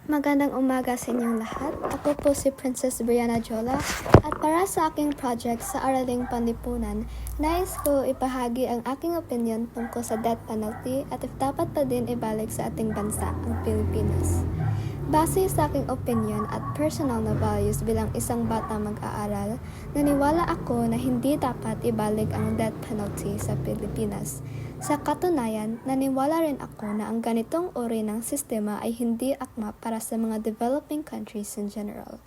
Magandang umaga sa inyong lahat. Ako po si Princess Brianna Jola at para sa aking project sa Araling Panlipunan, nais ko ipahagi ang aking opinion tungkol sa death penalty at if dapat pa din ibalik sa ating bansa, ang Pilipinas. Base sa aking opinion at personal na values bilang isang bata mag-aaral, naniwala ako na hindi dapat ibalik ang death penalty sa Pilipinas. Sa katunayan, naniwala rin ako na ang ganitong uri ng sistema ay hindi akma para sa mga developing countries in general.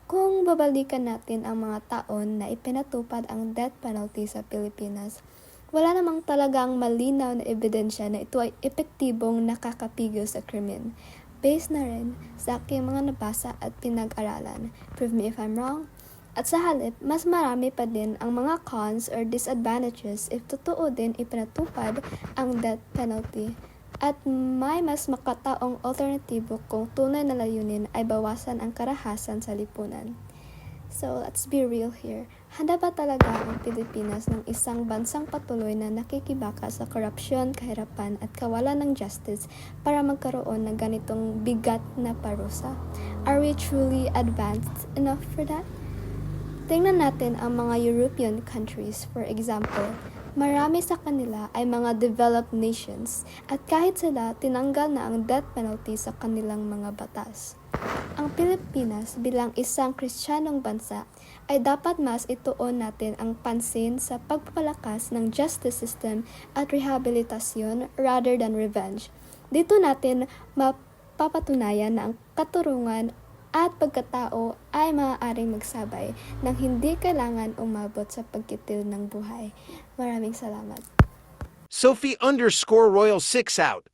Kung babalikan natin ang mga taon na ipinatupad ang death penalty sa Pilipinas, wala namang talagang malinaw na ebidensya na ito ay epektibong nakakapigil sa krimen. Based na rin sa aking mga nabasa at pinag-aralan. Prove me if I'm wrong. At sa halip, mas marami pa din ang mga cons or disadvantages if totoo din ipinatupad ang death penalty. At may mas makataong alternatibo kung tunay na layunin ay bawasan ang karahasan sa lipunan. So, let's be real here. Handa ba talaga ang Pilipinas ng isang bansang patuloy na nakikibaka sa korupsyon, kahirapan at kawalan ng justice para magkaroon ng ganitong bigat na parusa? Are we truly advanced enough for that? Tingnan natin ang mga European countries, for example. Marami sa kanila ay mga developed nations at kahit sila tinanggal na ang death penalty sa kanilang mga batas. Ang Pilipinas bilang isang Kristiyanong bansa ay dapat mas ituon natin ang pansin sa pagpapalakas ng justice system at rehabilitasyon rather than revenge. Dito natin mapapatunayan na ang katurungan at pagkatao ay maaaring magsabay nang hindi kailangan umabot sa pagkitil ng buhay. Maraming salamat. Sophie_Royal 6 out.